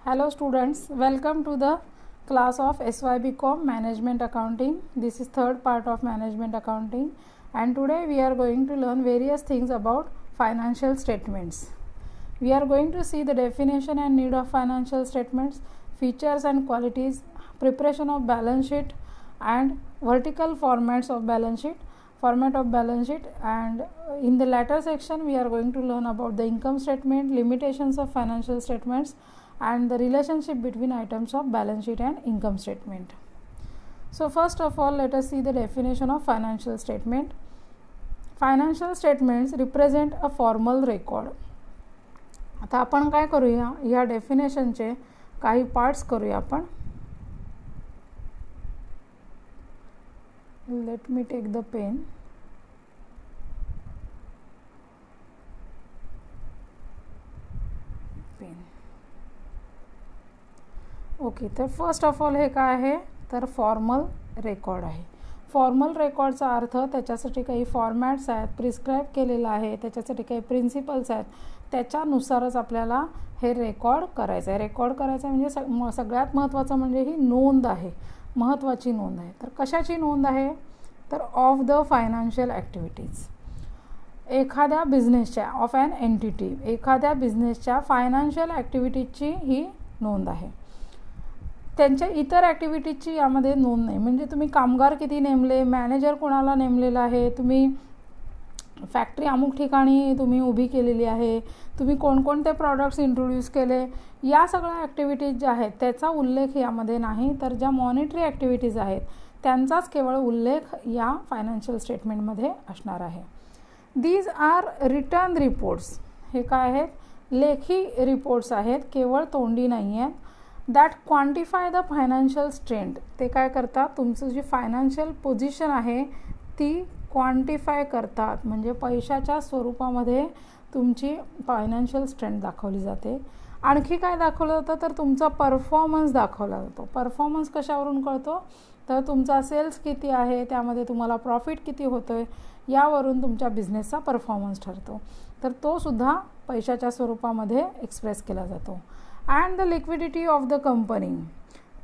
Hello students, welcome to the class of SYBCom Management Accounting. This is third part of Management Accounting, and today we are going to learn various things about financial statements. We are going to see the definition and need of financial statements, features and qualities, preparation of balance sheet and vertical format of balance sheet, and in the latter section we are going to learn about the income statement, limitations of financial statements, and the relationship between items of balance sheet and income statement. So first of all, let us see the definition of financial statement. Financial statements represent a formal record. आता आपण काय करूया, या डेफिनेशनचे काही parts करूया आपण. Let me take the pen. Okay, तर first of all हे काय आहे, तर फॉर्मल रेकॉर्ड आहे. फॉर्मल रेकॉर्डचा अर्थ त्याच्यासाठी काही फॉर्मॅट्स आहेत, प्रिस्क्राईब केलेलं आहे, त्याच्यासाठी काही प्रिन्सिपल्स आहेत, त्याच्यानुसारच आपल्याला हे रेकॉर्ड करायचं आहे. रेकॉर्ड करायचं म्हणजे सगळ्यात महत्त्वाचं म्हणजे ही नोंद आहे, महत्त्वाची नोंद आहे. तर कशाची नोंद आहे, तर ऑफ द फायनान्शियल ॲक्टिव्हिटीज. एखाद्या बिझनेसच्या, ऑफ ॲन एंटिटी, एखाद्या बिझनेसच्या फायनान्शियल ॲक्टिव्हिटीजची ही नोंद आहे. त्यांच्या इतर ॲक्टिव्हिटीजची यामध्ये नोंद नाही. म्हणजे तुम्ही कामगार किती नेमले, मॅनेजर कोणाला नेमलेला आहे, तुम्ही फॅक्टरी अमुक ठिकाणी तुम्ही उभी केलेली आहे, तुम्ही कोणकोणते प्रॉडक्ट्स इंट्रोड्यूस केले, या सगळ्या ॲक्टिव्हिटीज ज्या आहेत त्याचा उल्लेख यामध्ये नाही. तर ज्या मॉनिटरी ॲक्टिव्हिटीज आहेत त्यांचाच केवळ उल्लेख या फायनान्शियल स्टेटमेंटमध्ये असणार आहे. These are return reports. हे काय आहेत, लेखी रिपोर्ट्स आहेत, केवळ तोंडी नाही आहेत. That quantify the financial strength. ते काय करतात, तुमचं जी फायनान्शियल पोझिशन आहे ती क्वांटिफाय करतात. म्हणजे पैशाच्या स्वरूपामध्ये तुमची फायनान्शियल स्ट्रेंथ दाखवली जाते. आणखी काय दाखवलं जातं, तर तुमचा परफॉर्मन्स दाखवला जातो. परफॉर्मन्स कशावरून कळतो, तर तुमचा सेल्स किती आहे, त्यामध्ये तुम्हाला प्रॉफिट किती होतो आहे, यावरून तुमच्या बिझनेसचा परफॉर्मन्स ठरतो. तर तो सुद्धा पैशाच्या स्वरूपामध्ये एक्सप्रेस केला जातो. And the liquidity of the company.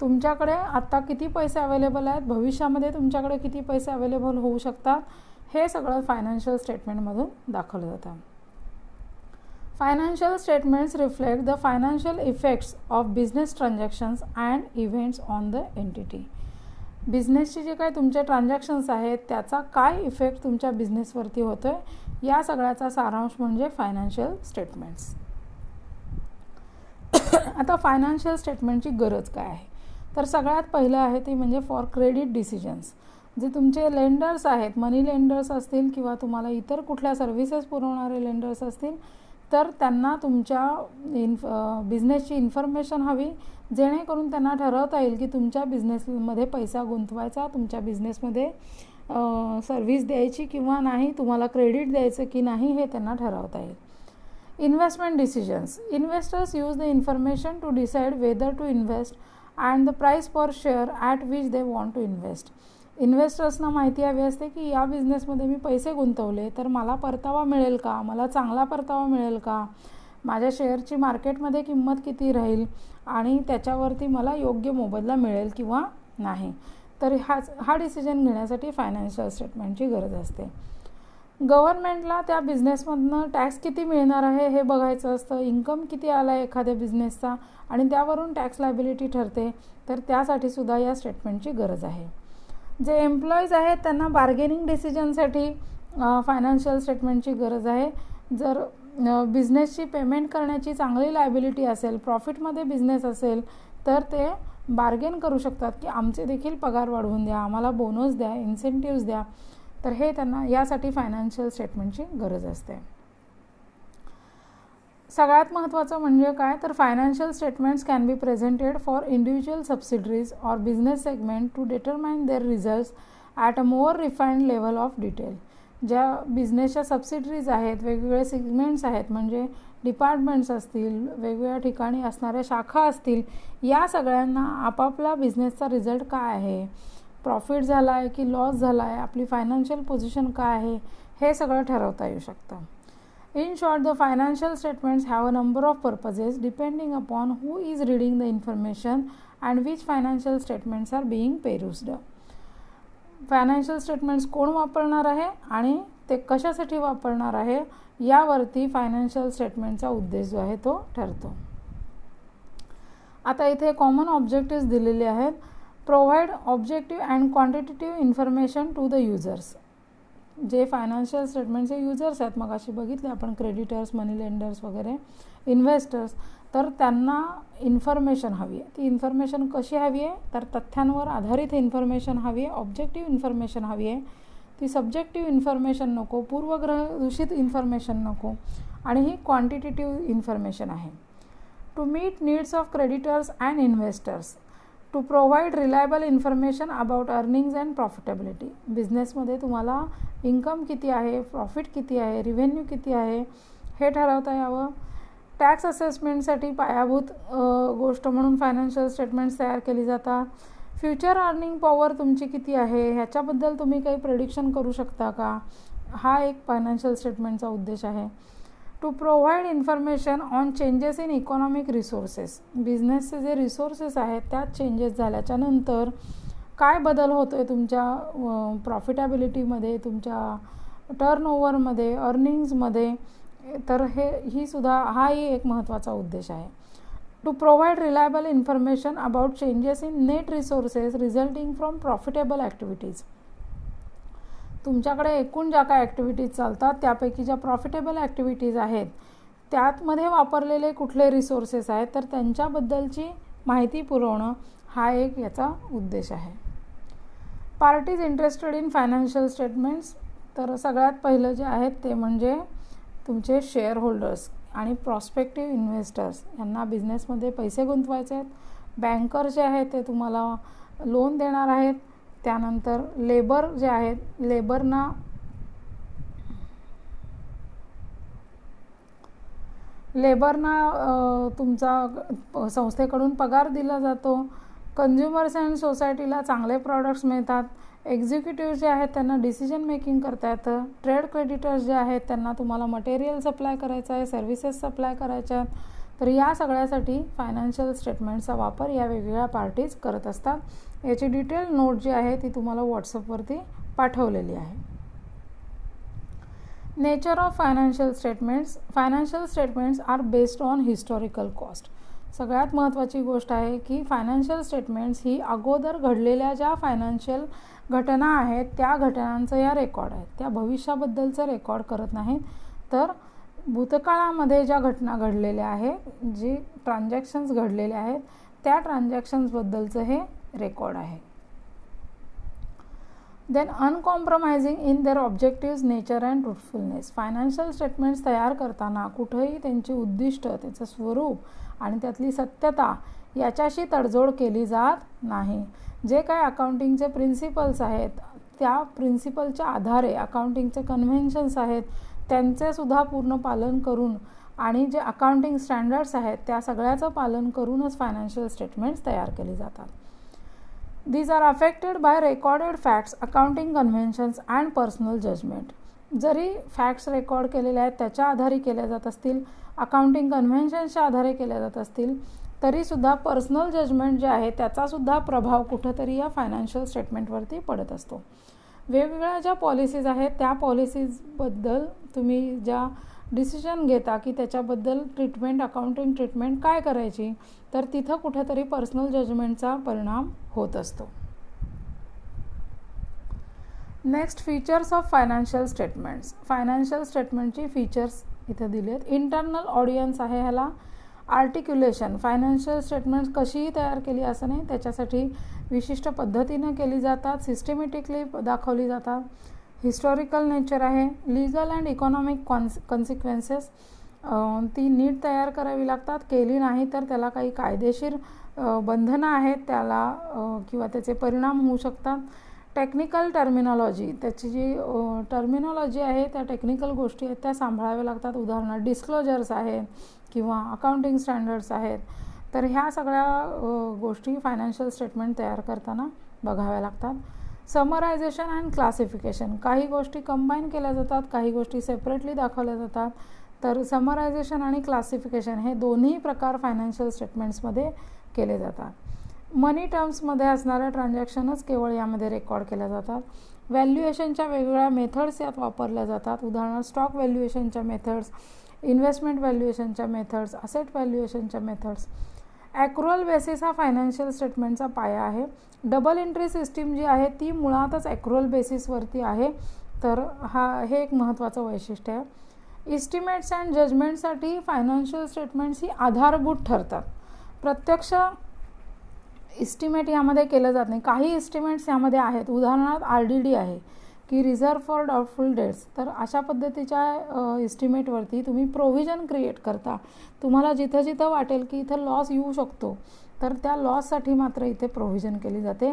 तुमच्याकडे आत्ता किती पैसे अवेलेबल आहेत, भविष्यामध्ये तुमच्याकडे किती पैसे अवेलेबल होऊ शकतात, हे सगळं फायनान्शियल स्टेटमेंटमधून दाखवलं जातं. Financial statements reflect the financial effects of business transactions and events on the entity. बिझनेसचे जे काही तुमचे ट्रान्झॅक्शन्स आहेत त्याचा काय इफेक्ट तुमच्या बिझनेसवरती होतो आहे, या सगळ्याचा सारांश म्हणजे फायनान्शियल स्टेटमेंट्स. आता फायनान्शियल स्टेटमेंटची गरज काय आहे, तर सगळ्यात पहिलं आहे ते म्हणजे फॉर क्रेडिट डिसिजन्स. जे तुमचे लेंडर्स आहेत, मनी लेंडर्स असतील किंवा तुम्हाला इतर कुठल्या सर्व्हिसेस पुरवणारे लेंडर्स असतील, तर त्यांना तुमच्या बिझनेसची इन्फॉर्मेशन हवी, जेणेकरून त्यांना ठरवता येईल की तुमच्या बिझनेसमध्ये पैसा गुंतवायचा, तुमच्या बिझनेसमध्ये सर्व्हिस द्यायची किंवा नाही, तुम्हाला क्रेडिट द्यायचं की नाही, हे त्यांना ठरवता येईल. Investment decisions. Investors use the information to decide whether to invest and the price per share at which they want to invest. इन्व्हेस्टर्सना माहिती हवी असते की या बिझनेसमध्ये मी पैसे गुंतवले तर मला परतावा मिळेल का, मला चांगला परतावा मिळेल का, माझ्या शेअरची मार्केटमध्ये किंमत किती राहील आणि त्याच्यावरती मला योग्य मोबदला मिळेल किंवा नाही. तर हा डिसिजन घेण्यासाठी फायनान्शियल स्टेटमेंटची गरज असते. गव्हर्नमेंटला त्या बिझनेसमधनं टॅक्स किती मिळणार आहे हे बघायचं असतं, इन्कम किती आला आहे एखाद्या बिझनेसचा आणि त्यावरून टॅक्स लायबिलिटी ठरते. तर त्यासाठी सुद्धा या स्टेटमेंटची गरज आहे. जे एम्प्लॉईज आहेत त्यांना बार्गेनिंग डिसिजनसाठी फायनान्शियल स्टेटमेंटची गरज आहे. जर बिझनेसची पेमेंट करण्याची चांगली लायबिलिटी असेल, प्रॉफिटमध्ये बिझनेस असेल, तर ते बार्गेन करू शकतात की आमचे देखील पगार वाढवून द्या, आम्हाला बोनस द्या, इन्सेंटिव्स द्या. तर हे त्यांना यासाठी फायनान्शियल स्टेटमेंटची गरज असते. सगळ्यात महत्त्वाचं म्हणजे काय, तर financial statements can be presented for individual subsidiaries or business segment to determine their results at a more refined level of detail. ज्या बिझनेसच्या सबसिडरीज आहेत, वेगवेगळे सेगमेंट्स आहेत, म्हणजे डिपार्टमेंट्स असतील, वेगवेगळ्या ठिकाणी असणाऱ्या शाखा असतील, या सगळ्यांना आपापला बिझनेसचा रिझल्ट काय आहे, प्रॉफिट झाला आहे की लॉस झाला आहे, आपली फायनान्शियल पोझिशन काय आहे, हे सगळं ठरवता येऊ शकतं. In short, the financial statements have a number of purposes depending upon who is reading the information and which financial statements are being perused. Financial statements कोण वापरणार आहे आणि ते कशासाठी वापरणार आहे यावरती फायनान्शियल स्टेटमेंटचा उद्देश जो आहे तो ठरतो. आता इथे कॉमन ऑब्जेक्टिव्स दिलेले आहेत. Provide objective and quantitative information to the users. जे फायनान्शियल स्टेटमेंटचे युजर्स आहेत, मग अशी बघितले आपण क्रेडिटर्स, मनी लेंडर्स वगैरे, इन्व्हेस्टर्स, तर त्यांना इन्फॉर्मेशन हवी आहे. ती इन्फॉर्मेशन कशी हवी आहे तर तथ्यांवर आधारित इन्फॉर्मेशन हवी आहे, ऑब्जेक्टिव्ह इन्फॉर्मेशन हवी आहे. ती सब्जेक्टिव्ह इन्फॉर्मेशन नको, पूर्वग्रह दूषित इन्फॉर्मेशन नको, आणि ही क्वांटिटेटिव्ह इन्फॉर्मेशन आहे. To meet needs of creditors and investors, to provide reliable information about earnings and profitability. बिझनेसमध्ये तुम्हाला इन्कम किती आहे, प्रॉफिट किती आहे, रिव्हेन्यू किती आहे हे ठरवता यावं. टॅक्स असेसमेंटसाठी पायाभूत गोष्ट म्हणून फायनान्शियल स्टेटमेंट्स तयार केली जातात. फ्युचर अर्निंग पॉवर तुमची किती आहे ह्याच्याबद्दल तुम्ही काही प्रेडिक्शन करू शकता का, हा एक फायनान्शियल स्टेटमेंटचा उद्देश आहे. To provide information on changes in economic resources. बिझनेसचे जे रिसोर्सेस आहेत त्यात चेंजेस झाल्याच्या नंतर काय बदल होतो आहे तुमच्या प्रॉफिटेबिलिटीमध्ये, तुमच्या टर्नओव्हरमध्ये, अर्निंग्जमध्ये, तर ही सुद्धा हाही एक महत्त्वाचा उद्देश आहे. To provide reliable information about changes in net resources resulting from profitable activities. तुमच्याकडे एकूण ज्या काय ॲक्टिव्हिटीज चालतात त्यापैकी ज्या प्रॉफिटेबल ॲक्टिव्हिटीज आहेत त्यातमध्ये वापरलेले कुठले रिसोर्सेस आहेत तर त्यांच्याबद्दलची माहिती पुरवणं हा एक याचा उद्देश आहे. Parties interested in financial statements, तर सगळ्यात पहिलं जे आहेत ते म्हणजे तुमचे शेअर होल्डर्स आणि प्रॉस्पेक्टिव्ह इन्व्हेस्टर्स. यांना बिझनेसमध्ये पैसे गुंतवायचे आहेत. बँकर जे आहेत ते तुम्हाला लोन देणार आहेत. त्यानंतर लेबर जे आहेत, लेबरना तुमचा संस्थेकडून पगार दिला जातो. कन्झ्युमर्स अँड सोसायटीला चांगले प्रॉडक्ट्स मिळतात. एक्झिक्युटिव्ह जे आहेत त्यांना डिसिजन मेकिंग करता येतं. ट्रेड क्रेडिटर्स जे आहेत त्यांना तुम्हाला मटेरियल सप्लाय करायचं आहे, सर्व्हिसेस सप्लाय करायच्या आहेत. तर या सगळ्यासाठी फायनान्शियल स्टेटमेंटचा वापर या वेगवेगळ्या पार्टीज करत असतात. याची डिटेल नोट जी आहे ती तुम्हाला व्हॉट्सअपवरती पाठवलेली आहे. Nature of financial statements. Financial statements are based on historical cost. सगळ्यात महत्त्वाची गोष्ट आहे की फायनान्शियल स्टेटमेंट्स ही अगोदर घडलेल्या ज्या फायनान्शियल घटना आहेत त्या घटनांचं या रेकॉर्ड आहेत. त्या भविष्याबद्दलचं रेकॉर्ड करत नाहीत, तर भूतकाळामध्ये ज्या घटना घडलेल्या आहेत, जे ट्रान्झॅक्शन्स घडलेले आहेत त्या ट्रान्झॅक्शन्सबद्दलचं हे रेकॉर्ड आहे. Then uncompromising in their objectives, nature and truthfulness. Financial statements तयार करताना कुठेही त्यांची उद्दिष्ट, त्याचं स्वरूप आणि त्यातली सत्यता याच्याशी तडजोड केली जात नाही. जे काय अकाउंटिंगचे प्रिन्सिपल्स आहेत त्या प्रिन्सिपलच्या आधारे अकाउंटिंगचे कन्व्हेन्शन्स आहेत त्यांचेसुद्धा पूर्ण पालन करून आणि जे अकाउंटिंग स्टँडर्ड्स आहेत त्या सगळ्याचं पालन करूनच फायनान्शियल स्टेटमेंट्स तयार केली जातात. These are affected by recorded facts, accounting conventions and personal judgment. जरी फॅक्ट्स रेकॉर्ड केलेले आहेत त्याच्या आधारे केल्या जात असतील, अकाउंटिंग कन्व्हेन्शन्सच्या आधारे केल्या जात असतील, तरीसुद्धा पर्सनल जजमेंट जे आहे त्याचासुद्धा प्रभाव कुठंतरी या फायनान्शियल स्टेटमेंटवरती पडत असतो. वेगवेगळ्या ज्या पॉलिसीज आहेत त्या पॉलिसीजबद्दल तुम्ही ज्या डिसिजन घेता की त्याच्याबद्दल ट्रीटमेंट, अकाउंटिंग ट्रीटमेंट काय करायची, तर तिथं कुठेतरी पर्सनल जजमेंटचा परिणाम होत असतो. Next, features of financial statements. Financial स्टेटमेंटची फीचर्स इथे दिले आहेत. इंटरनल ऑडियन्स आहे ह्याला. आर्टिक्युलेशन. फायनान्शियल स्टेटमेंट्स कशीही तयार केली असं नाही, त्याच्यासाठी विशिष्ट पद्धतीनं केली जातात, सिस्टमॅटिकली दाखवली जातात. हिस्टॉरिकल नेचर आहे. Legal and economic consequences. ती नीट तयार करावी लागतात. केली नाही तर त्याला काही कायदेशीर बंधनं आहेत त्याला किंवा त्याचे परिणाम होऊ शकतात. Technical terminology. त्याची जी टर्मिनॉलॉजी आहे त्या टेक्निकल गोष्टी आहेत त्या सांभाळाव्या लागतात. उदाहरणार्थ डिस्क्लोजर्स आहेत किंवा अकाउंटिंग स्टँडर्ड्स आहेत. तर ह्या सगळ्या गोष्टी फायनान्शियल स्टेटमेंट तयार करताना बघाव्या लागतात. समरायझेशन अँड क्लासिफिकेशन. काही गोष्टी कंबाईन केल्या जातात, काही गोष्टी सेपरेटली दाखवल्या जातात. तर समरायझेशन आणि क्लासिफिकेशन हे दोन्ही प्रकार फायनान्शियल स्टेटमेंट्समध्ये केले जातात. मनी टर्म्समध्ये असणाऱ्या ट्रान्झॅक्शनच केवळ यामध्ये रेकॉर्ड केल्या जातात. व्हॅल्युएशनच्या वेगवेगळ्या मेथड्स यात वापरल्या जातात. उदाहरणार्थ स्टॉक व्हॅल्युएशनच्या मेथड्स, इन्व्हेस्टमेंट व्हॅल्युएशनच्या मेथड्स, असेट व्हॅल्युएशनच्या मेथड्स. ॲक्रुअल बेसिस हा फायनान्शियल स्टेटमेंटचा पाया आहे. डबल एंट्री सिस्टीम जी आहे ती मुळातच ॲक्रुअल बेसिसवरती आहे. तर हे एक महत्त्वाचं वैशिष्ट्य आहे. इस्टिमेट्स अँड जजमेंटसाठी फायनान्शियल स्टेटमेंट्स ही आधारभूत ठरतात. प्रत्यक्ष इस्टिमेट यामध्ये केलं जात नाही. काही इस्टिमेट्स यामध्ये आहेत. उदाहरणार्थ RDD आहे की रिझर्व्ह फॉर डाऊटफुल डेट्स. तर अशा पद्धतीच्या इस्टिमेटवरती तुम्ही प्रोव्हिजन क्रिएट करता. तुम्हाला जिथं जिथं वाटेल की इथं लॉस येऊ शकतो तर त्या लॉससाठी मात्र इथे प्रोव्हिजन केली जाते.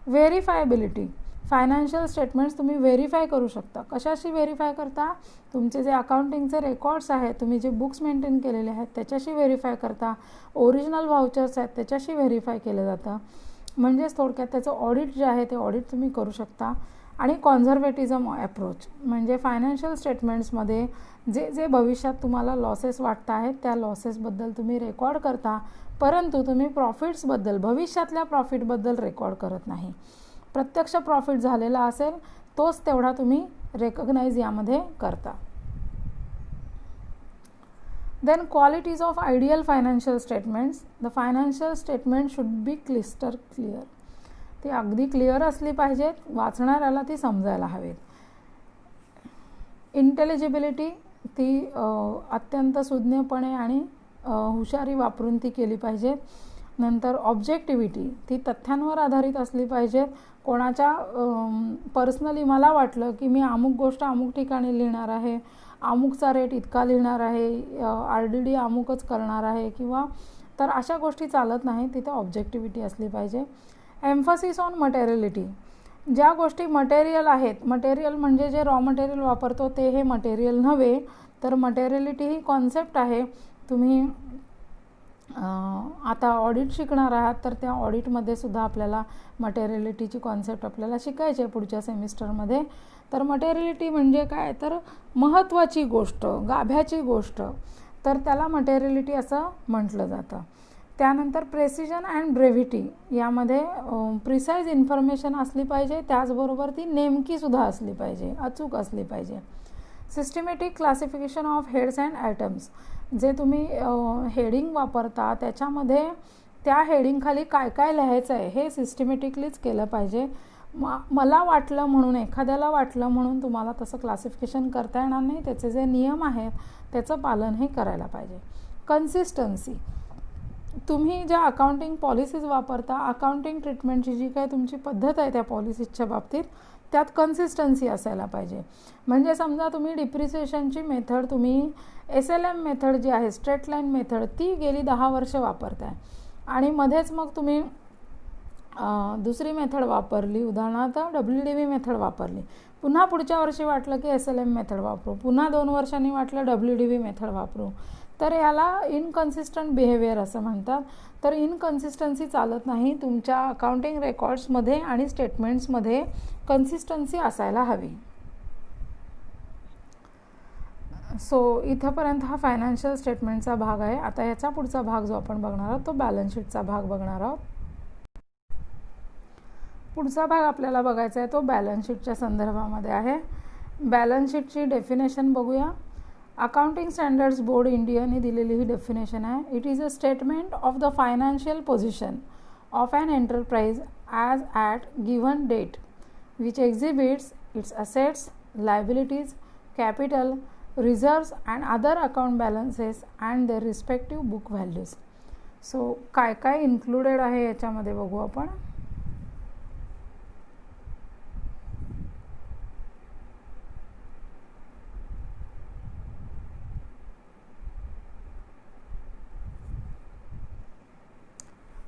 व्हेरीफायबिलिटी, फायनान्शियल स्टेटमेंट्स तुम्ही व्हेरीफाय करू शकता. कशाशी व्हेरीफाय करता? तुमचे जे अकाउंटिंगचे रेकॉर्ड्स आहेत, तुम्ही जे बुक्स मेंटेन केलेले आहेत त्याच्याशी व्हेरीफाय करता. ओरिजिनल व्हाउचर्स आहेत त्याच्याशी व्हेरीफाय केलं जातं. म्हणजेच थोडक्यात त्याचं ऑडिट जे आहे ते ऑडिट तुम्ही करू शकता. आणि कॉन्झर्वेटिझम अप्रोच म्हणजे फायनान्शियल स्टेटमेंट्समध्ये जे जे भविष्यात तुम्हाला लॉसेस वाटत आहेत त्या लॉसेसबद्दल तुम्ही रेकॉर्ड करता, परंतु तुम्ही प्रॉफिट्सबद्दल, भविष्यातल्या प्रॉफिटबद्दल रेकॉर्ड करत नाही. प्रत्यक्ष प्रॉफिट झालेला असेल तोच तेवढा तुम्ही रेकग्नाइज यामध्ये करता. Then qualities of ideal financial statements. The financial statement should be क्लिस्टर क्लिअर. ती अगदी क्लिअर असली पाहिजेत, वाचणाऱ्याला ती समजायला हवेत. इंटेलिजिबिलिटी ती अत्यंत सुज्ञपणे आणि हुशारी वापरून ती केली पाहिजे. नंतर ऑब्जेक्टिव्हिटी ती तथ्यांवर आधारित असली पाहिजेत. कोणाच्या पर्सनली मला वाटलं की मी अमुक गोष्ट अमुक ठिकाणी लिहिणार आहे, अमुकचा रेट इतका लिहिणार आहे, RDD अमुकच करणार आहे किंवा, तर अशा गोष्टी चालत नाही. तिथे ऑब्जेक्टिव्हिटी असली पाहिजे. एम्फसिस ऑन मटेरियलिटी, ज्या गोष्टी मटेरियल आहेत, मटेरियल म्हणजे जे रॉ मटेरियल वापरतो ते हे मटेरियल नव्हे, तर मटेरियलिटी ही कॉन्सेप्ट आहे. तुम्ही आता ऑडिट शिकणार आहात तर त्या ऑडिटमध्ये सुद्धा आपल्याला मटेरियलिटीची कॉन्सेप्ट आपल्याला शिकायची आहे पुढच्या सेमिस्टरमध्ये. तर मटेरियलिटी म्हणजे काय, तर महत्त्वाची गोष्ट, गाभ्याची गोष्ट, तर त्याला मटेरियलिटी असं म्हटलं जातं. त्यानंतर प्रेसिजन अँड ब्रेव्हिटी, यामध्ये प्रिसाइज इन्फॉर्मेशन असली पाहिजे, त्याचबरोबर ती नेमकीसुद्धा असली पाहिजे, अचूक असली पाहिजे. Systematic classification of heads and items, जे तुम्ही हेडिंग वापरता त्याच्यामध्ये त्या हेडिंगखाली काय काय लिहायचं आहे हे सिस्टमॅटिकलीच केलं पाहिजे. मला वाटलं म्हणून, एखाद्याला वाटलं म्हणून तुम्हाला तसं क्लासिफिकेशन करता येणार नाही. त्याचे जे नियम आहेत त्याचं पालन हे करायला पाहिजे. कन्सिस्टन्सी, तुम्ही ज्या अकाउंटिंग पॉलिसीज वापरता, अकाउंटिंग ट्रीटमेंटची जी काही तुमची पद्धत आहे त्या पॉलिसीजच्या बाबतीत त्यात कन्सिस्टन्सी असायला पाहिजे. म्हणजे समजा तुम्ही डिप्रिसिएशनची मेथड, तुम्ही SLM मेथड जी आहे, स्ट्रेट लाईन मेथड, ती गेली 10 वर्ष वापरताय आणि मध्येच मग तुम्ही दुसरी मेथड वापरली, उदाहरणार्थ WDV मेथड वापरली. पुन्हा पुढच्या वर्षी वाटलं की SLM मेथड वापरू, पुन्हा 2 वर्षांनी वाटलं WDV मेथड वापरू, तर याला इनकन्सिस्टंट बिहेवियर असं म्हणतात. तर इनकन्सिस्टन्सी चालत नाही. तुमच्या अकाउंटिंग रेकॉर्ड्समध्ये आणि स्टेटमेंट्समध्ये कन्सिस्टन्सी असायला हवी. सो इथंपर्यंत हा फायनान्शियल स्टेटमेंटचा भाग आहे. आता याचा पुढचा भाग जो आपण बघणार आहोत तो बॅलन्स शीटचा भाग बघणार आहोत. पुढचा भाग आपल्याला बघायचा आहे तो बॅलन्स शीटच्या संदर्भामध्ये आहे. बॅलन्स शीटची डेफिनेशन बघूया. अकाउंटिंग स्टँडर्ड्स बोर्ड इंडियाने दिलेली ही डेफिनेशन आहे. It is a statement of the financial position of an enterprise as at given date which exhibits its assets, liabilities, capital, reserves and other account balances and their respective book values. So काय काय included आहे याच्यामध्ये बघू आपण.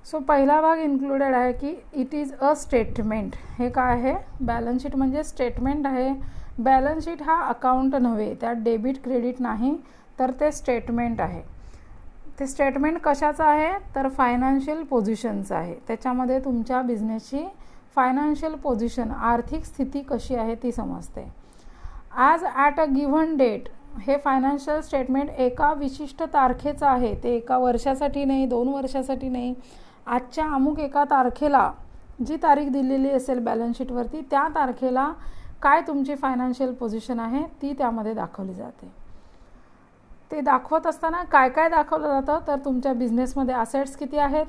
So पहिला भाग included आहे की इट इज अ स्टेटमेंट. हे काय आहे, बॅलन्स शीट म्हणजे स्टेटमेंट आहे. बॅलन्स शीट हा अकाउंट नव्हे, त्यात डेबिट क्रेडिट नाही, तर ते स्टेटमेंट आहे. ते स्टेटमेंट कशाचं आहे, तर फायनान्शियल पोझिशनचं आहे. त्याच्यामध्ये तुमच्या बिझनेसची फायनान्शियल पोझिशन, आर्थिक स्थिती कशी आहे ती समजते. As at a given date हे फायनान्शियल स्टेटमेंट एका विशिष्ट तारखेचं आहे, ते एका वर्षासाठी नाही, 2 वर्षासाठी नाही. आजच्या अमुक एका तारखेला जी तारीख दिलेली असेल बॅलन्स शीटवरती, त्या तारखेला काय तुमची फायनान्शियल पोझिशन आहे ती त्यामध्ये दाखवली जाते. ते दाखवत असताना काय काय दाखवलं जातं, तर तुमच्या बिझनेसमध्ये असेट्स किती आहेत,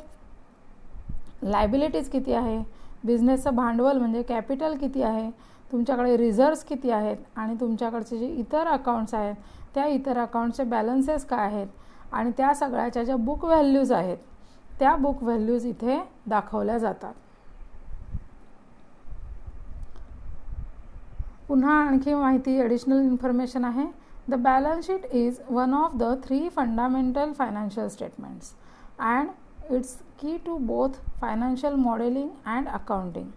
लायबिलिटीज किती आहे, बिझनेसचं भांडवल म्हणजे कॅपिटल किती आहे, तुमच्याकडे रिझर्व्स किती आहेत, आणि तुमच्याकडचे जे इतर अकाउंट्स आहेत त्या इतर अकाउंटचे बॅलन्सेस काय आहेत, आणि त्या सगळ्याच्या ज्या बुक व्हॅल्यूज आहेत त्या बुक व्हॅल्यूज इथे दाखवल्या जातात. पुन्हा आणखी माहिती, ॲडिशनल इन्फॉर्मेशन आहे. The balance sheet is one of the 3 fundamental financial statements and it's key to both financial modelling and accounting.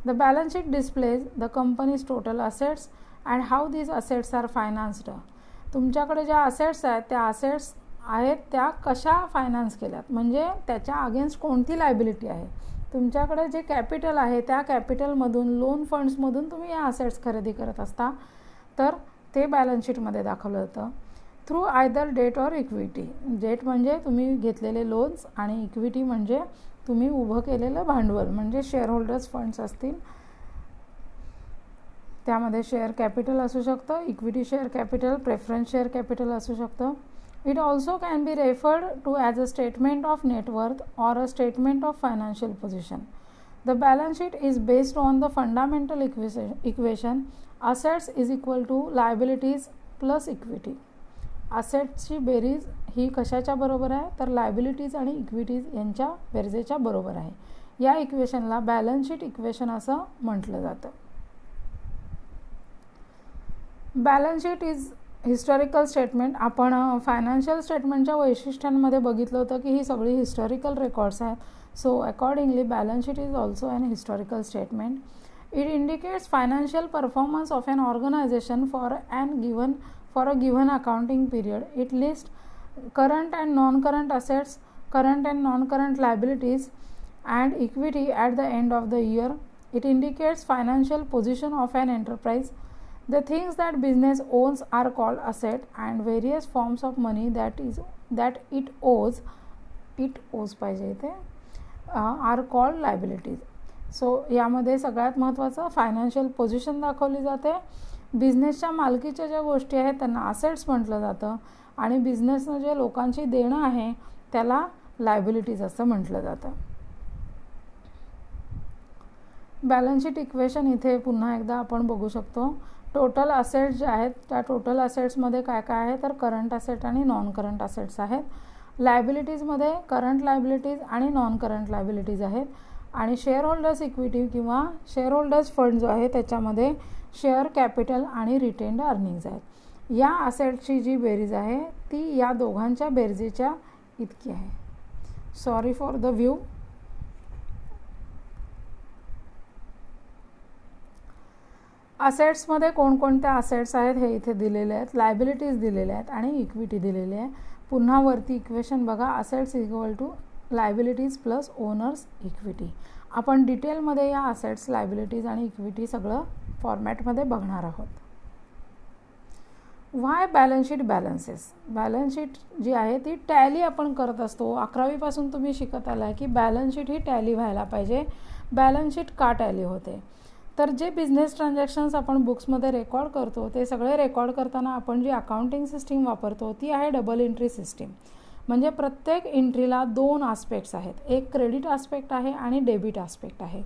The balance sheet displays the company's total assets and how these assets are financed. तुमच्याकडे ज्या assets आहेत त्या assets आहेत त्या कशा finance केल्यात, म्हणजे त्याच्या अगेन्स्ट कोणती लायबिलिटी आहे. तुमच्याकडे जे कॅपिटल आहे त्या कॅपिटलमधून, लोन फंड्समधून तुम्ही या असेट्स खरेदी करत असता, तर ते बॅलन्स शीटमध्ये दाखवलं जातं. Through either debt or equity. Debt म्हणजे तुम्ही घेतलेले लोन्स आणि इक्विटी म्हणजे तुम्ही उभं केलेलं भांडवल, म्हणजे शेअर होल्डर्स फंड्स असतील, त्यामध्ये शेअर कॅपिटल असू शकतं, equity share capital, preference share capital असू शकतं. It also can be referred to as a statement of net worth or a statement of financial position. The balance sheet is based on the fundamental equation assets is equal to liabilities plus equity. असेट्सची बेरीज ही कशाच्या बरोबर आहे, तर liabilities आणि equities यांच्या बेरजेच्या बरोबर आहे. या इक्वेशनला बॅलन्स शीट इक्वेशन असं म्हटलं जातं. Balance sheet is historical statement. आपण फायनान्शियल स्टेटमेंटच्या वैशिष्ट्यांमध्ये बघितलं होतं की ही सगळी हिस्टॉरिकल रेकॉर्ड्स आहेत. So accordingly balance sheet is also an historical statement. It indicates financial performance of an organisation for a given accounting period. It lists current and non-current assets, current and non-current liabilities, and equity at the end of the year. It indicates financial position of an enterprise. The things that business owns are called asset, and various forms of money that it owes पाहिजे इथे are called liabilities. So यामध्ये सगळ्यात महत्त्वाचं financial position दाखवली जाते. बिझनेसच्या मालकीच्या ज्या गोष्टी आहेत त्यांना असेट्स म्हटलं जातं, आणि बिझनेसनं जे लोकांची देणं आहे त्याला लायबिलिटीज असं म्हटलं जातं. बॅलन्स शीट इक्वेशन इथे पुन्हा एकदा आपण बघू शकतो. टोटल असेट्स जे आहेत त्या टोटल असेट्समध्ये काय काय आहे, तर करंट असेट आणि नॉन करंट असेट्स आहेत. लायबिलिटीजमध्ये करंट लायबिलिटीज आणि नॉन करंट लायबिलिटीज आहेत. आणि शेअर होल्डर्स इक्विटी किंवा शेअर होल्डर्स फंड जो आहे त्याच्यामध्ये शेअर कॅपिटल आणि रिटेन्ड अर्निंग्ज आहेत. या असेटची जी बेरीज आहे ती या दोघांच्या बेरजेच्या इतकी आहे. Sorry for the view. असेट्समध्ये कोणकोणत्या असेट्स आहेत हे इथे दिलेले आहेत, लायबिलिटीज दिलेल्या आहेत आणि इक्विटी दिलेली आहे. पुन्हा वरती इक्वेशन बघा, assets equal to liabilities plus owners equity. आपण डिटेलमध्ये या असेट्स, लायबिलिटीज आणि इक्विटी सगळं फॉर्मॅटमध्ये बघणार आहोत. Why balance sheet balances. Balance sheet जी आहे ती टॅली आपण करत असतो. 11वीपासून तुम्ही शिकत आलाय की बॅलन्स शीट ही टॅली व्हायला पाहिजे. बॅलन्स शीट का टॅली होते, तर जे बिझनेस ट्रान्झॅक्शन्स आपण बुक्समध्ये रेकॉर्ड करतो ते सगळे रेकॉर्ड करताना आपण जी अकाउंटिंग सिस्टीम वापरतो ती आहे डबल एंट्री सिस्टीम. म्हणजे प्रत्येक एंट्रीला 2 आस्पेक्ट्स आहेत, एक क्रेडिट आस्पेक्ट आहे आणि डेबिट आस्पेक्ट आहे.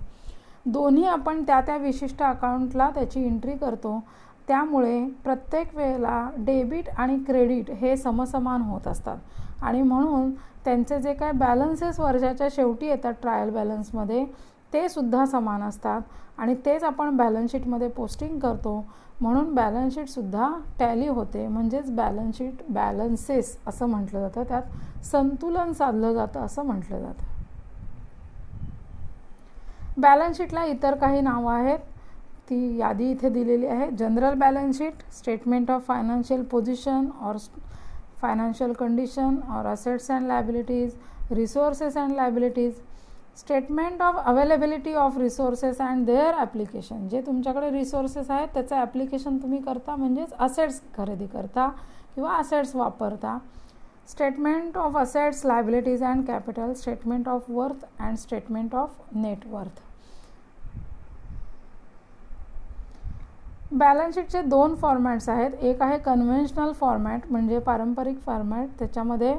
दोन्ही आपण त्या विशिष्ट अकाउंटला त्याची एंट्री करतो. त्यामुळे प्रत्येक वेळेला डेबिट आणि क्रेडिट हे समसमान होत असतात आणि म्हणून त्यांचे जे काय बॅलन्सेस वर्षाच्या शेवटी येतात ट्रायल बॅलन्समध्ये ते सुद्धा समान असतात आणि तेच आपण बॅलन्स शीटमध्ये पोस्टिंग करतो. म्हणून बॅलन्स शीटसुद्धा टॅली होते. म्हणजेच बॅलन्स शीट बॅलन्सेस असं म्हटलं जातं, त्यात संतुलन साधलं जातं असं म्हटलं जातं. बॅलन्स शीटला इतर काही नावं आहेत, ती यादी इथे दिलेली आहे. General balance sheet, statement of financial position और फायनान्शियल कंडिशन और assets and liabilities, resources and liabilities, statement of availability of resources and their application. जे तुमच्याकडे रिसोर्सेस आहेत त्याचं ॲप्लिकेशन तुम्ही करता, म्हणजेच असेट्स खरेदी करता किंवा असेट्स वापरता. Statement of assets, liabilities and capital, statement of worth and statement of net worth. Balance शीटचे 2 फॉर्मॅट्स आहेत. एक आहे कन्व्हेन्शनल फॉर्मॅट, म्हणजे पारंपरिक फॉर्मॅट. त्याच्यामध्ये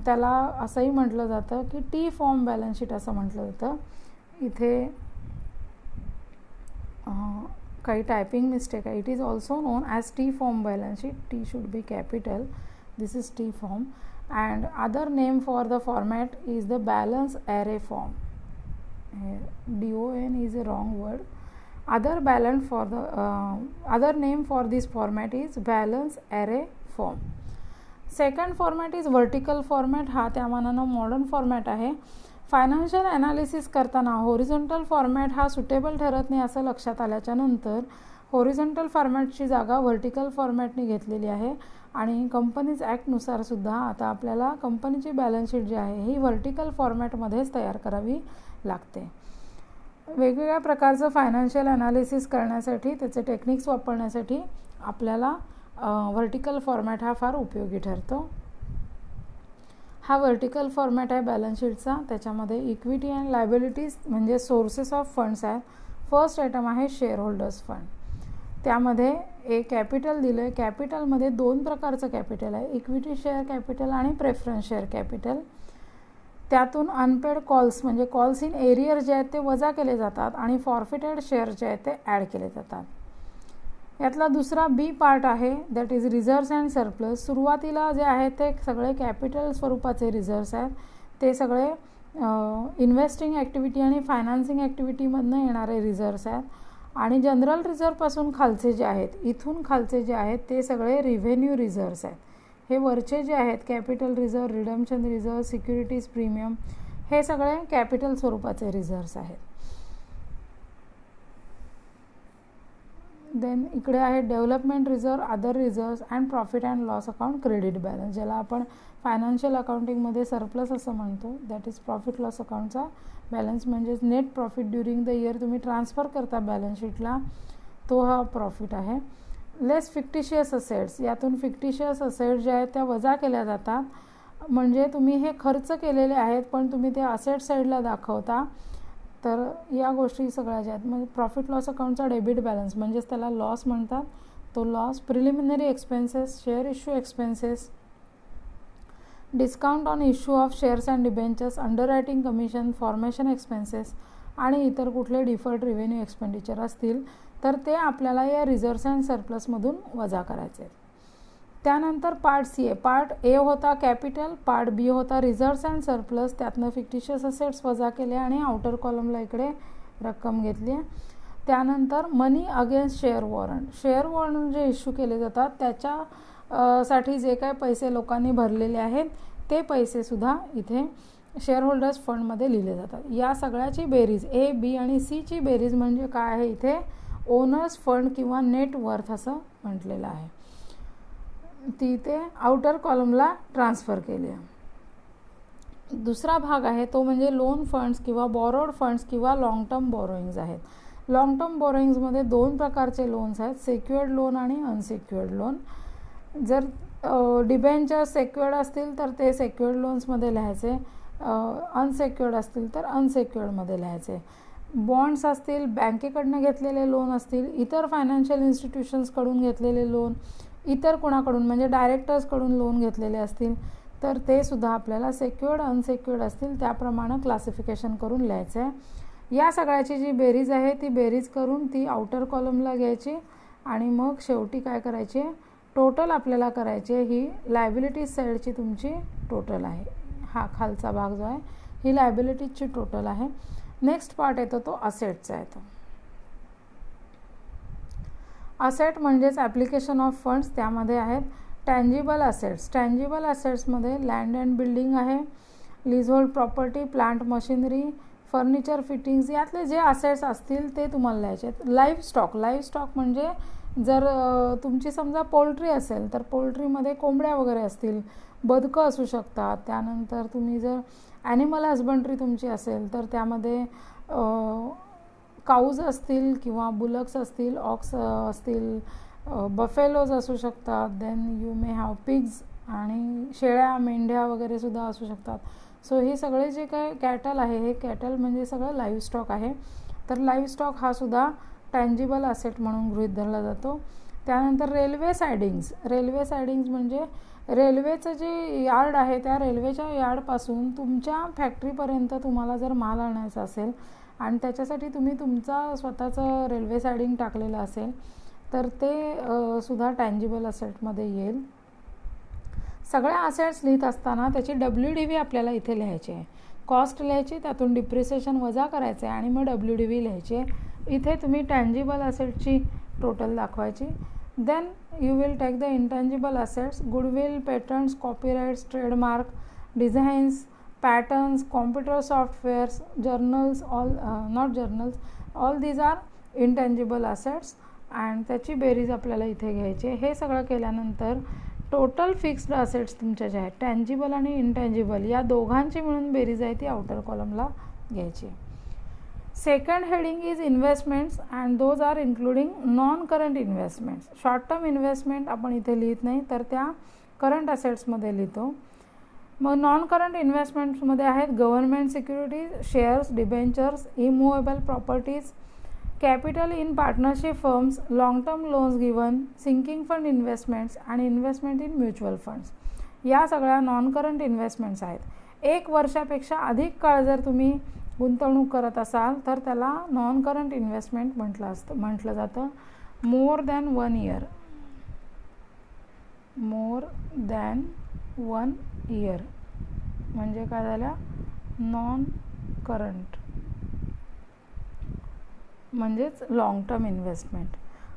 त्याला असंही म्हटलं जातं की टी फॉर्म बॅलन्स शीट असं म्हटलं जातं. इथे काही टायपिंग मिस्टेक आहे. It is also non as T form balance sheet. T should be capital. This is T form. And other name for the format is the balance array form. DON is a wrong word. Other name for this format is balance array form. Second format is vertical format. हा त्या मानानं modern format आहे. Financial analysis करताना horizontal format हा suitable ठरत नाही असं लक्षात आल्याच्या नंतर हॉरिझॉन्टल फॉर्मॅटची जागा व्हर्टिकल फॉर्मॅटने घेतलेली आहे. आणि कंपनीज ॲक्टनुसार सुद्धा आता आपल्याला कंपनीची बॅलन्स शीट जी आहे ही व्हर्टिकल फॉर्मॅटमध्येच तयार करावी लागते. वेगवेगळ्या प्रकारचं फायनान्शियल ॲनालिसिस करण्यासाठी, त्याचे टेक्निक्स वापरण्यासाठी आपल्याला व्हर्टिकल फॉर्मॅट हा फार उपयोगी ठरतो. हा व्हर्टिकल फॉर्मॅट आहे बॅलन्स शीटचा. त्याच्यामध्ये इक्विटी अँड लायबिलिटीज म्हणजे सोर्सेस ऑफ फंड्स आहेत. फर्स्ट आयटम आहे शेअर होल्डर्स फंड. त्यामध्ये एक कॅपिटल दिलं आहे. कॅपिटलमध्ये 2 प्रकारचं कॅपिटल आहे, इक्विटी शेअर कॅपिटल आणि प्रेफरन्स शेअर कॅपिटल. त्यातून अनपेड कॉल्स म्हणजे कॉल्स इन एरियर जे आहेत ते वजा केले जातात आणि फॉरफिटेड शेअर जे आहेत ते ॲड केले जातात. यातला दुसरा बी पार्ट आहे, that is reserves and surplus. सुरुवातीला जे आहेत ते सगळे कॅपिटल स्वरूपाचे रिझर्व्स आहेत. ते सगळे इन्व्हेस्टिंग ॲक्टिव्हिटी आणि फायनान्सिंग ॲक्टिव्हिटीमधनं येणारे रिझर्व्स आहेत. आणि जनरल रिझर्वपासून खालचे जे आहेत, इथून खालचे जे आहेत ते सगळे रिव्हेन्यू रिझर्व्स आहेत. हे वरचे जे आहेत capital reserve, redemption reserve, securities premium, हे सगळे कॅपिटल स्वरूपाचे रिझर्व्स आहेत. देन इकडे आहे development reserve, other reserves and profit and loss account credit balance, ज्याला आपण फायनान्शियल अकाउंटिंगमध्ये सरप्लस असं म्हणतो. दॅट इज प्रॉफिट लॉस अकाउंटचा बॅलन्स, म्हणजेच net profit during the year तुम्ही ट्रान्सफर करता बॅलन्स शीटला, तो हा प्रॉफिट आहे. लेस फिक्टिशियस असेट्स, यातून फिक्टिशियस असेट्स जे आहेत त्या वजा केल्या जातात. म्हणजे तुम्ही हे खर्च केलेले आहेत पण तुम्ही ते असेट साईडला दाखवता. तर या गोष्टी सगळ्या ज्या आहेत, म्हणजे प्रॉफिट लॉस अकाउंटचा डेबिट बॅलन्स म्हणजेच त्याला लॉस म्हणतात. तो loss, preliminary expenses, share issue expenses, discount on issue of shares and debentures, underwriting commission, formation expenses आणि इतर कुठले डिफर्ड रेव्हेन्यू एक्सपेंडिचर असतील तर ते आपल्याला या रिझर्व्स अँड सरप्लसमधून वजा करायचे. त्यानंतर पार्ट सी आहे. पार्ट ए होता कॅपिटल, पार्ट बी होता रिझर्व्स अँड सरप्लस. त्यातनं फिक्टिशियस असेट्स वजा केले आणि आउटर कॉलमला इकडे रक्कम घेतली आहे. त्यानंतर money against share warrant. Share warrant जे इश्यू केले जातात त्याच्या साठी जे काय पैसे लोकांनी भरलेले आहेत ते पैसेसुद्धा इथे शेअर होल्डर्स फंडमध्ये लिहिले जातात. या सगळ्याची बेरीज, ए, बी आणि सीची बेरीज म्हणजे काय आहे, इथे ओनर्स फंड किंवा नेट वर्थ असं म्हटलेलं आहे. ती ते आउटर कॉलमला ट्रान्सफर केली आहे. दुसरा भाग आहे तो म्हणजे लोन फंड्स किंवा बॉरोड फंड्स किंवा लाँग टर्म बॉरोइंग्ज आहेत. लाँग टर्म बॉरोइंग्जमध्ये 2 प्रकारचे लोन्स आहेत, सेक्युअर्ड लोन आणि अनसेक्युअर्ड लोन. जर डिबेंचर सेक्युअर्ड असतील तर ते सेक्युअर्ड लोन्समध्ये लिहायचे, अनसेक्युअर्ड असतील तर अनसेक्युअर्डमध्ये लिहायचे. बॉन्ड्स असतील, बँकेकडनं घेतलेले लोन असतील, इतर फायनान्शियल इन्स्टिट्यूशन्सकडून घेतलेले लोन, इतर कोणाकडून म्हणजे डायरेक्टर्सकडून लोन घेतलेले असतील तर ते सुद्धा आपल्याला सेक्युअर्ड अनसेक्युअर्ड असतील त्याप्रमाणे क्लासिफिकेशन करून लिहायचं आहे. या सगळ्याची जी बेरीज आहे ती बेरीज करून ती आउटर कॉलमला घ्यायची आणि मग शेवटी काय करायची, टोटल आपल्याला करायची. ही लायबिलिटीज साईडची तुमची टोटल आहे. हा खालचा भाग जो आहे ही लायबिलिटीजची टोटल आहे. नेक्स्ट पार्ट येतो तो असेटचा येतो. असेट म्हणजेच ॲप्लिकेशन ऑफ फंड्स. त्यामध्ये आहेत टँजिबल असेट्स. टँजिबल असेट्समध्ये लँड अँड बिल्डिंग आहे, leasehold property, plant machinery, furniture fittings, यातले जे असेट्स असतील ते तुम्हाला लिहायचे आहेत. Live stock. लाईव्ह स्टॉक म्हणजे जर तुमची समजा पोल्ट्री असेल तर पोल्ट्रीमध्ये कोंबड्या वगैरे असतील, बदकं असू शकतात. त्यानंतर तुम्ही जर ॲनिमल हजबंड्री तुमची असेल तर त्यामध्ये काऊज असतील किंवा बुलक्स असतील, ऑक्स असतील, बफेलोज असू शकतात. Then you may have pigs आणि शेळ्या, मेंढ्या वगैरे सुद्धा असू शकतात. सो हे सगळे जे काय कॅटल आहे, हे कॅटल म्हणजे सगळं लाईव्ह स्टॉक आहे. तर लाईव्ह स्टॉक हा सुद्धा टँजिबल असेट म्हणून गृहीत धरला जातो. त्यानंतर रेल्वे सायडिंग्स म्हणजे रेल्वेचं जे यार्ड आहे त्या रेल्वेच्या यार्डपासून तुमच्या फॅक्टरीपर्यंत तुम्हाला जर माल आणायचा असेल आणि त्याच्यासाठी तुम्ही तुमचा स्वतःचं रेल्वे सायडिंग टाकलेलं असेल तर ते सुद्धा टँजिबल असेटमध्ये येईल. सगळ्या असेट्स लिहित असताना त्याची WDV आपल्याला इथे लिहायची आहे. कॉस्ट लिहायची, त्यातून डिप्रिसिएशन वजा करायचं आहे आणि मग WDV लिहायची आहे. इथे तुम्ही टँजिबल असेटची टोटल दाखवायची. Then you will take the intangible assets, goodwill, patents, copyrights, trademark, designs, patterns, computer softwares, journals, all these are intangible assets and त्याची बेरीज आपल्याला इथे घ्यायची. हे सगळं केल्यानंतर टोटल फिक्स्ड असेट्स तुमच्या ज्या आहेत टँजिबल आणि इंटँजिबल या दोघांची मिळून बेरीज आहे ती आउटर कॉलमला घ्यायची. Second heading is investments and those are including non current investments. Short term investment आपण इथे लिहित नाही तर त्या करंट असेट्समध्ये लिहितो. मग नॉन करंट इन्व्हेस्टमेंट्समध्ये आहेत government securities, shares, debentures, immovable properties, capital in partnership firms, long term loans given, sinking fund investments आणि इन्व्हेस्टमेंट इन म्युच्युअल फंड्स. या सगळ्या नॉन करंट इन्व्हेस्टमेंट्स आहेत. 1 वर्षापेक्षा अधिक काळ जर तुम्ही गुंतवणूक करत असाल तर त्याला नॉन करंट इन्व्हेस्टमेंट म्हटलं जातं. मोर दॅन 1 इयर म्हणजे काय झालं, नॉन करंट म्हणजेच लाँग टर्म इन्व्हेस्टमेंट.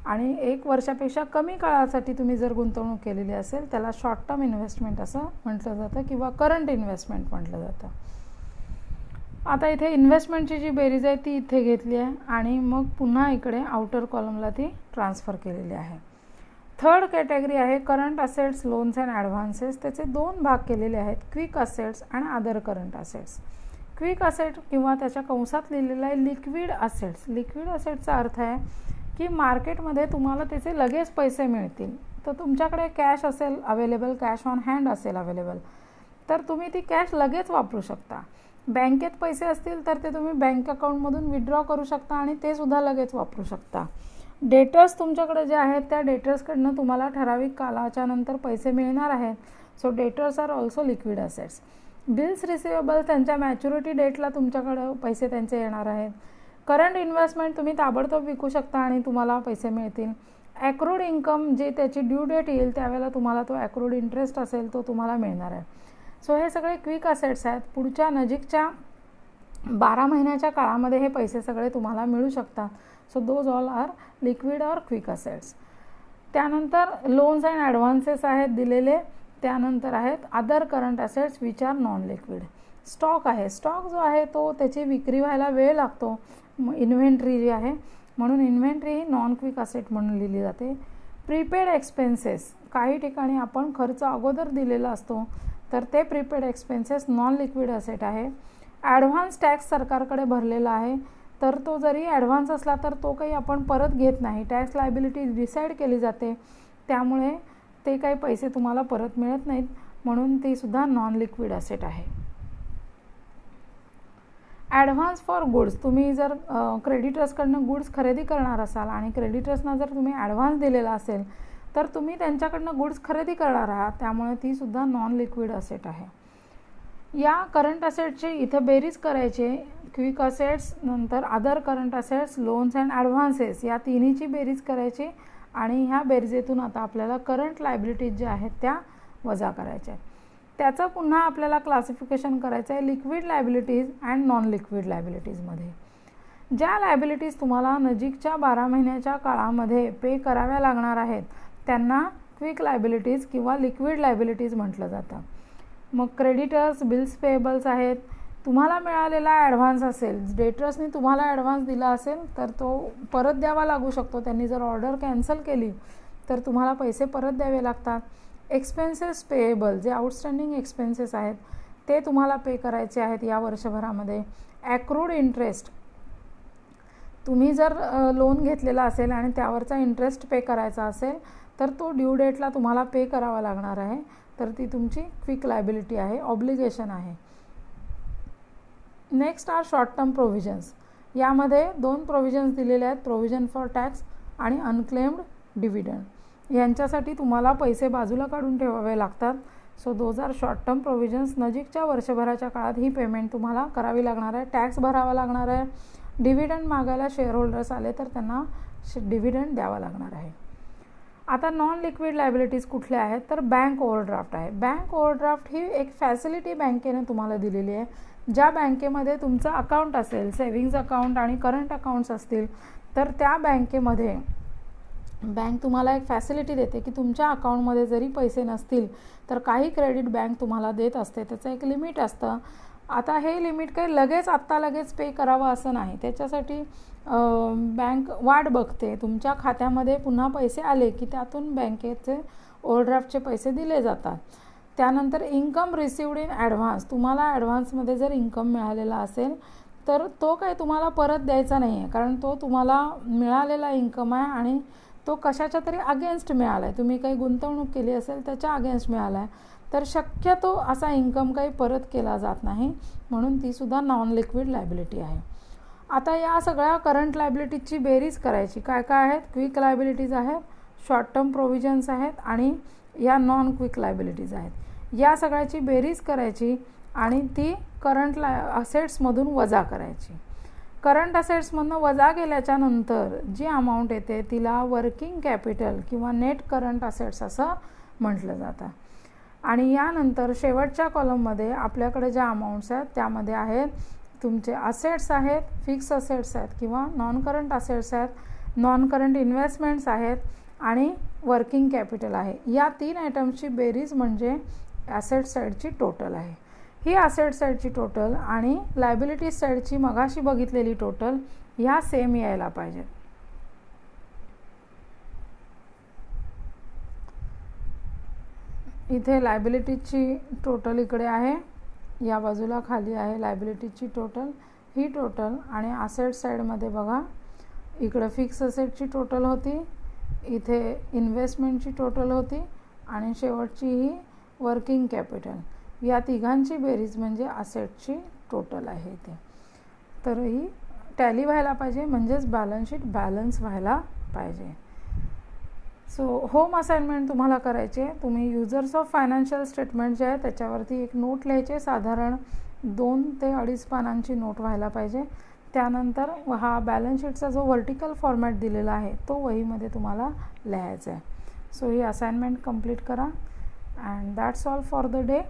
आणि 1 वर्षापेक्षा कमी काळासाठी तुम्ही जर गुंतवणूक केलेली असेल त्याला शॉर्ट टर्म इन्व्हेस्टमेंट असं म्हटलं जातं किंवा करंट इन्व्हेस्टमेंट म्हटलं जातं. आता इथे इन्व्हेस्टमेंटची जी बेरीज आहे ती इथे घेतली आहे आणि मग पुन्हा इकडे आउटर कॉलमला ती ट्रान्सफर केलेली आहे. थर्ड कॅटेगरी आहे current assets, loans and advances. त्याचे 2 भाग केलेले आहेत, क्विक असेट्स आणि other current assets. Quick asset किंवा त्याच्या कंसात लिहिलेलं आहे लिक्विड असेट्स. लिक्विड असेटचा अर्थ आहे की मार्केटमध्ये तुम्हाला त्याचे लगेच पैसे मिळतील. तर तुमच्याकडे कॅश असेल अवेलेबल, कॅश ऑन हँड असेल अवेलेबल तर तुम्ही ती कॅश लगेच वापरू शकता. बँकेत पैसे असतील तर ते तुम्ही बँक अकाउंटमधून विड्रॉ करू शकता आणि ते सुद्धा लगेच वापरू शकता. डेटर्स तुमच्याकडे जे आहेत त्या डेटर्सकडनं तुम्हाला ठराविक कालाच्या नंतर पैसे मिळणार आहेत. So debtors are also liquid assets. Bills receivable त्यांच्या मॅच्युरिटी डेटला तुमच्याकडं पैसे त्यांचे येणार आहेत. करंट इन्व्हेस्टमेंट तुम्ही ताबडतोब विकू शकता आणि तुम्हाला पैसे मिळतील. ॲक्रूड इन्कम जे त्याची ड्यू डेट येईल त्यावेळेला तुम्हाला तो ॲक्रूड इंटरेस्ट असेल तो तुम्हाला मिळणार आहे. सो हे सगळे क्विक असेट्स आहेत. पुढच्या नजीकच्या 12 महिन्याच्या काळामध्ये हे पैसे सगळे तुम्हाला मिळू शकतात. So those all are liquid or quick assets. त्यानंतर लोन्स अँड ॲडव्हान्सेस आहेत दिलेले. त्यानंतर आहेत other current assets which are non liquid. Stock आहे. स्टॉक जो आहे तो त्याची विक्री व्हायला वेळ लागतो. इन्व्हेंटरी जी आहे म्हणून इन्व्हेंटरी ही नॉन क्विक असेट म्हणून लिहिली जाते. प्रीपेड एक्सपेन्सेस, काही ठिकाणी आपण खर्च अगोदर दिलेला असतो तर ते prepaid expenses non liquid asset आहे. ॲडव्हान्स टॅक्स सरकारकडे भरलेला आहे तर तो जरी ॲडव्हान्स असला तर तो काही आपण परत घेत नाही. टॅक्स लायबिलिटी डिसाईड केली जाते त्यामुळे ते काही पैसे तुम्हाला परत मिळत नाहीत म्हणून ती सुद्धा नॉन लिक्विड असेट आहे. ॲडव्हान्स फॉर गुड्स, तुम्ही जर क्रेडिटर्सकडनं गुड्स खरेदी करणार असाल आणि क्रेडिटर्सना जर तुम्ही ॲडव्हान्स दिलेला असेल तर तुम्ही त्यांच्याकडनं गुड्स खरेदी करणार आहात त्यामुळे ती सुद्धा नॉन लिक्विड असेट आहे. या करंट असेटची इथे बेरीज करायची. क्विक असेट्स नंतर other current assets, loans and advances या तिन्हीची बेरीज करायची आणि ह्या बेरजेतून आता आपल्याला करंट लायबिलिटीज ज्या आहेत त्या वजा करायच्या आहेत. त्याचं पुन्हा आपल्याला क्लासिफिकेशन करायचं आहे liquid liabilities and non liquid लायबिलिटीजमध्ये. ज्या लायबिलिटीज तुम्हाला नजीकच्या 12 महिन्याच्या काळामध्ये पे कराव्या लागणार आहेत त्यांना क्विक लायबिलिटीज किंवा लिक्विड लायबिलिटीज म्हटलं जातं. मग क्रेडिटर्स, बिल्स पेएबल्स आहेत तुम्हाला मिळालेला ॲडव्हान्स असेल, डेटर्सनी तुम्हाला ॲडव्हान्स दिला असेल तर तो परत द्यावा लागू शकतो. त्यांनी जर ऑर्डर कॅन्सल केली तर तुम्हाला पैसे परत द्यावे लागतात. एक्सपेन्सेस पेएबल, जे आउटस्टँडिंग एक्सपेन्सेस आहेत ते तुम्हाला पे करायचे आहेत या वर्षभरामध्ये. ॲक्रूड इंटरेस्ट, तुम्ही जर लोन घेतलेला असेल आणि त्यावरचा इंटरेस्ट पे करायचा असेल तर तो ड्यू डेटला तुम्हाला पे करावा लागणार आहे. तर ती तुमची क्विक लायबिलिटी आहे, ऑब्लिगेशन आहे. Next are short term provisions. यामध्ये 2 प्रोव्हिजन्स दिलेले आहेत, प्रोव्हिजन फॉर टॅक्स आणि अनक्लेम्ड डिव्हिडंड. यांच्यासाठी तुम्हाला पैसे बाजूला काढून ठेवावे लागतात. So those are short term provisions. नजीकच्या वर्षभराच्या काळात ही पेमेंट तुम्हाला करावी लागणार आहे, टॅक्स भरावा लागणार आहे. डिव्हिडंड मागायला शेअरहोल्डर्स आले तर त्यांना डिव्हिडंड द्यावा लागणार आहे. आता नॉन लिक्विड लायबिलिटीज कुठल्या आहेत तर बँक ओव्हरड्राफ्ट आहे. बँक ओव्हरड्राफ्ट ही एक फॅसिलिटी बँकेने तुम्हाला दिलेली आहे. ज्या बँकेमध्ये तुमचं अकाउंट असेल, सेव्हिंग्ज अकाउंट आणि करंट अकाउंट्स असतील तर त्या बँकेमध्ये बँक तुम्हाला एक फॅसिलिटी देते की तुमच्या अकाउंटमध्ये जरी पैसे नसतील तर काही क्रेडिट बँक तुम्हाला देत असते. त्याचं एक लिमिट असतं. आता हे लिमिट काही लगेच पे करावं असं नाही. त्याच्यासाठी बँक वाट बघते. तुमच्या खात्यामध्ये पुन्हा पैसे आले की त्यातून बँकेचे ओव्हरड्राफ्टचे पैसे दिले जातात. त्यानंतर इन्कम रिसिव्ड इन ॲडव्हान्स. तुम्हाला ॲडव्हान्समध्ये जर इन्कम मिळालेला असेल तर तो काही तुम्हाला परत द्यायचा नाही आहे, कारण तो तुम्हाला मिळालेला इन्कम आहे आणि तो कशाच्या तरी अगेन्स्ट मिळाला आहे. तुम्ही काही गुंतवणूक केली असेल त्याच्या अगेन्स्ट मिळाला आहे. तर शक्यतो असा इन्कम काही परत केला जात नाही, म्हणून तीसुद्धा नॉन लिक्विड लायबिलिटी आहे. आता या सगळ्या करंट लायबिलिटीजची बेरीज करायची. काय काय आहेत? क्विक लायबिलिटीज आहेत, शॉर्ट टर्म प्रोव्हिजन्स आहेत आणि या नॉन क्विक लायबिलिटीज आहेत. या सगळ्याची बेरीज करायची आणि ती करंट असेट्समधून वजा करायची. करंट असेट्समधून वजा केल्याच्या नंतर जी अमाऊंट येते तिला वर्किंग कॅपिटल किंवा नेट करंट असेट्स असं म्हटलं जातं. आणि यानंतर शेवटच्या कॉलममध्ये आपल्याकडे ज्या अमाऊंट्स आहेत त्यामध्ये आहेत तुमचे असेट्स आहेत, फिक्स असेट्स आहेत किंवा नॉन करंट असेट्स आहेत, नॉन करंट इन्व्हेस्टमेंट्स आहेत आणि वर्किंग कॅपिटल आहे. या 3 आयटम्सची बेरीज म्हणजे ॲसेट साईडची टोटल आहे. ही ॲसेट साईडची टोटल आणि लायबिलिटी साईडची मगाशी बघितलेली टोटल ह्या सेम यायला पाहिजेत. इथे लायबिलिटीची टोटल इकडे आहे, या बाजूला खाली आहे लायबिलिटीची टोटल, ही टोटल. आणि असेट साईडमध्ये बघा इकडं फिक्स असेटची टोटल होती, इथे इन्व्हेस्टमेंटची टोटल होती आणि शेवटची ही वर्किंग कॅपिटल. या तिघांची बेरीज म्हणजे असेटची टोटल आहे इथे. तर ही टॅली व्हायला पाहिजे, म्हणजेच बॅलन्स शीट बॅलन्स व्हायला पाहिजे. सो होम असाइनमेंट तुम्हाला करायचे. तुम्ही युजर्स ऑफ फायनान्शियल स्टेटमेंट जे आहे त्याच्यावरती एक नोट लिहायचे, साधारण 2 ते 2.5 पानांची नोट व्हायला पाहिजे. त्यानंतर हा बॅलन्स शीटचा जो व्हर्टिकल फॉर्मॅट दिलेला आहे तो वहीमध्ये तुम्हाला लिहायचा आहे. सो ही असाइनमेंट कंप्लीट करा. And that's all for the day.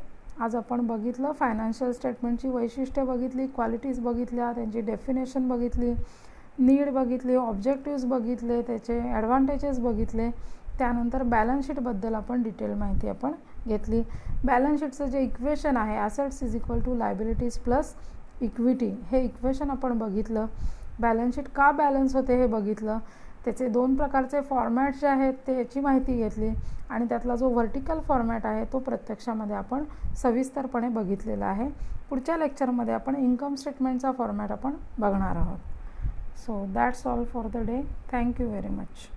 आज आपण बघितलं फायनान्शियल स्टेटमेंटची वैशिष्ट्ये बघितली, क्वालिटीज बघितल्या, त्यांची डेफिनेशन बघितली, नीड बघितली, ऑब्जेक्टिव्स बघितले, त्याचे ॲडव्हान्टेजेस बघितले. त्यानंतर बॅलन्स शीटबद्दल आपण डिटेल माहिती आपण घेतली. बॅलन्स शीटचं जे इक्वेशन आहे assets is equal to liabilities plus equity, हे इक्वेशन आपण बघितलं. बॅलन्स शीट का बॅलन्स होते हे बघितलं. त्याचे 2 प्रकारचे फॉर्मॅट जे आहेत ते याची माहिती घेतली आणि त्यातला जो व्हर्टिकल फॉर्मॅट आहे तो प्रत्यक्षामध्ये आपण सविस्तरपणे बघितलेला आहे. पुढच्या लेक्चरमध्ये आपण इन्कम स्टेटमेंटचा फॉर्मॅट आपण बघणार आहोत. So that's all for the day. Thank you very much.